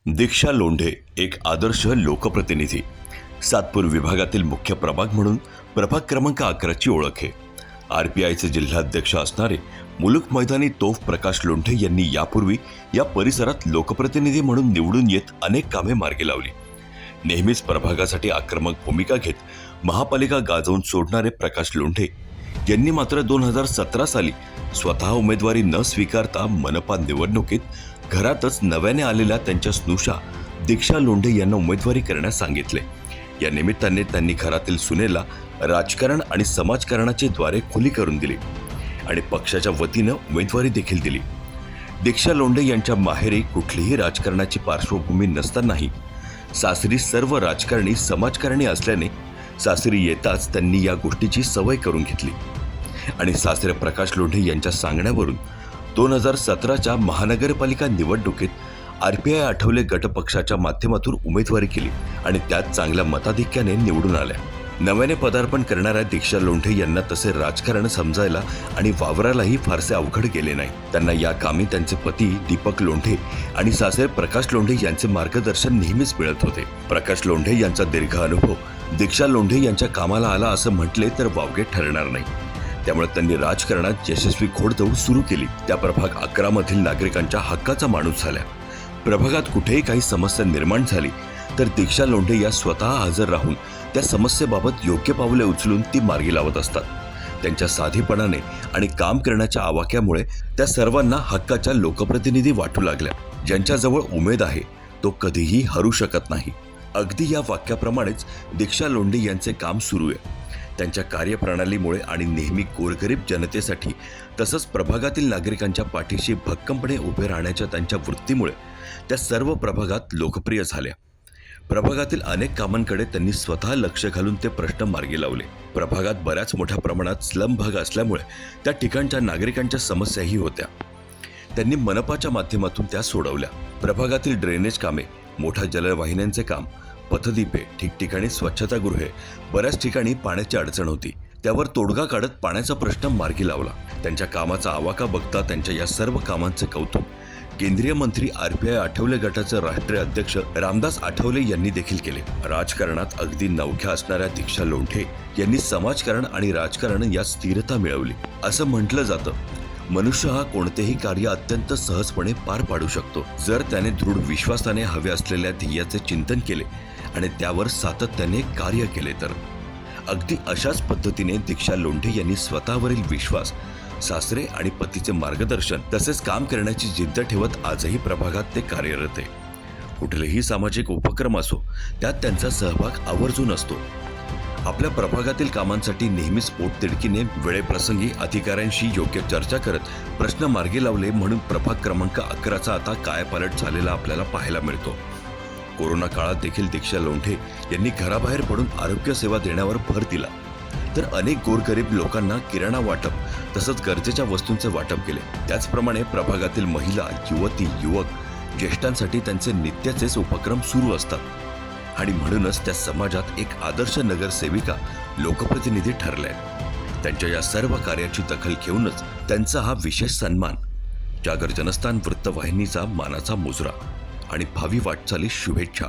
दीक्षा लोंढे एक आदर्श लोकप्रतिनिधी. सातपूर विभागातील मुख्य प्रभाग म्हणून प्रभाग क्रमांक 11 ची ओळख आहे. आरपीआयचे जिल्हाध्यक्ष असणारे मुलुक मैदानी तोफ प्रकाश लोंढे यांनी यापूर्वी या परिसरात लोकप्रतिनिधी म्हणून निवडून येत अनेक कामे मार्गी लावली. नेहमीच प्रभागासाठी आक्रमक भूमिका घेत महापालिका गाजवून सोडणारे प्रकाश लोंढे यांनी मात्र 2017 साली स्वतः उमेदवारी न स्वीकारता मनपा निवडणुकीत घरातच नव्याने आलेल्या त्यांच्या स्नुषा दीक्षा लोंढे यांना उमेदवारी करण्यास सांगितले. या निमित्ताने त्यांनी घरातील सुनेला राजकारण आणि समाजकारणाचे द्वारे खुली करून दिली आणि पक्षाच्या वतीनं उमेदवारी देखील दिली. दीक्षा लोंढे यांच्या माहेरी कुठलीही राजकारणाची पार्श्वभूमी नसतानाही सासरी सर्व राजकारणी समाजकारणी असल्याने सासरी येताच त्यांनी या गोष्टीची सवय करून घेतली आणि सासरे प्रकाश लोंढे यांच्या सांगण्यावरून 2017च्या महानगरपालिका निवडणुकीत आरपीआय आठवले गट पक्षाच्या माध्यमातून उमेदवारी केली आणि त्यात चांगल्या मताधिक्याने निवडून आल्या. नव्याने पदार्पण करणाऱ्या दीक्षा लोंढे यांना तसे राजकारण समजायला आणि वावरायलाही फारसे अवघड गेले नाही. त्यांना या कामी त्यांचे पती दीपक लोंढे आणि सासरे प्रकाश लोंढे यांचे मार्गदर्शन नेहमीच मिळत होते. प्रकाश लोंढे यांचा दीर्घ अनुभव दीक्षा लोंढे यांच्या कामाला आला असं म्हटले तर वावगे ठरणार नाही. त्यामुळे त्यांनी राजकारणात यशस्वी घोडदौड सुरू केली. त्या प्रभाग 11 मधील नागरिकांच्या हक्काचा माणूस झाल्या. प्रभागात कुठेही काही समस्या निर्माण झाली तर दीक्षा लोंढे या स्वतः हजर राहून त्या समस्येबाबत योग्य पावले उचलून ती मार्गी लावत असतात. त्यांच्या साधेपणाने आणि काम करण्याच्या आवाक्यामुळे त्या सर्वांना हक्काच्या लोकप्रतिनिधी वाटू लागल्या. ज्यांच्याजवळ उमेद आहे तो कधीही हरू शकत नाही. अगदी या वाक्याप्रमाणेच दीक्षा लोंढे यांचे काम सुरू आहे. त्यांच्या कार्यप्रणालीमुळे आणि नेहमी गोरगरीब जनतेसाठी तसंच प्रभागातील नागरिकांच्या पाठीशी भक्कमपणे उभे राहण्याच्या त्यांच्या वृत्तीमुळे त्या सर्व प्रभागात लोकप्रिय झाल्या. प्रभागातील अनेक कामांकडे त्यांनी स्वतः लक्ष घालून ते प्रश्न मार्गी लावले. प्रभागात बऱ्याच मोठ्या प्रमाणात स्लम भाग असल्यामुळे त्या ठिकाणच्या नागरिकांच्या समस्याही होत्या. त्यांनी मनपाच्या माध्यमातून त्या सोडवल्या. प्रभागातील ड्रेनेज कामे, मोठ्या जलवाहिन्यांचे काम, पथदीपे, ठिकठिकाणी स्वच्छतागृहे, बऱ्याच ठिकाणी पाण्याची अडचण होती. त्यावर तोडगा काढत पाण्याचा प्रश्न मार्गी लावला. त्यांच्या कामाचा आवाका बघता त्यांच्या या सर्व कामांचे कौतुक केंद्रीय मंत्री आरपीआय आठवले गटाचे राष्ट्रीय अध्यक्ष रामदास आठवले यांनी देखील केले. राजकारणात अगदी नवख्या असणाऱ्या दीक्षा लोंढे यांनी समाजकारण आणि राजकारण यात स्थिरता मिळवली. असं म्हटलं जातं, मनुष्य हा कोणतेही कार्य अत्यंत सहजपणे पार पाडू शकतो जर त्याने दृढ विश्वासाने हवे असलेल्या ध्येयाचे चिंतन केले आणि त्यावर सातत्याने कार्य केले तर. अगदी अशाच पद्धतीने दीक्षा लोंढे यांनी स्वतःवरील विश्वास, सासरे आणि पतीचे मार्गदर्शन तसेच काम करण्याची जिद्द ठेवत आजही प्रभागात ते कार्यरत आहे. कुठलेही सामाजिक उपक्रम असो त्यात त्यांचा सहभाग आवर्जून असतो. आपल्या प्रभागातील कामांसाठी नेहमीच पोटतिडकीने वेळेप्रसंगी अधिकाऱ्यांशी योग्य चर्चा करत प्रश्न मार्गी लावले म्हणून प्रभाग क्रमांक 11चा आता कायापालट झालेला आपल्याला पाहायला मिळतो. कोरोना काळात देखील दीक्षा लोंढे यांनी घराबाहेर पडून आरोग्य सेवा देण्यावर भर दिला तर अनेक गोरगरीब लोकांना किराणा वाटप तसंच गरजेच्या वस्तूंचे वाटप केले. त्याचप्रमाणे प्रभागातील महिला, युवती, युवक, ज्येष्ठांसाठी त्यांचे नित्याचेच उपक्रम सुरू असतात आणि म्हणूनच त्या समाजात एक आदर्श नगरसेविका, लोकप्रतिनिधी ठरल्या. त्यांच्या या सर्व कार्याची दखल घेऊनच त्यांचा हा विशेष सन्मान. जागर जनस्थान वृत्तवाहिनीचा मानाचा मुजरा आणि भावी वाटचालीस शुभेच्छा.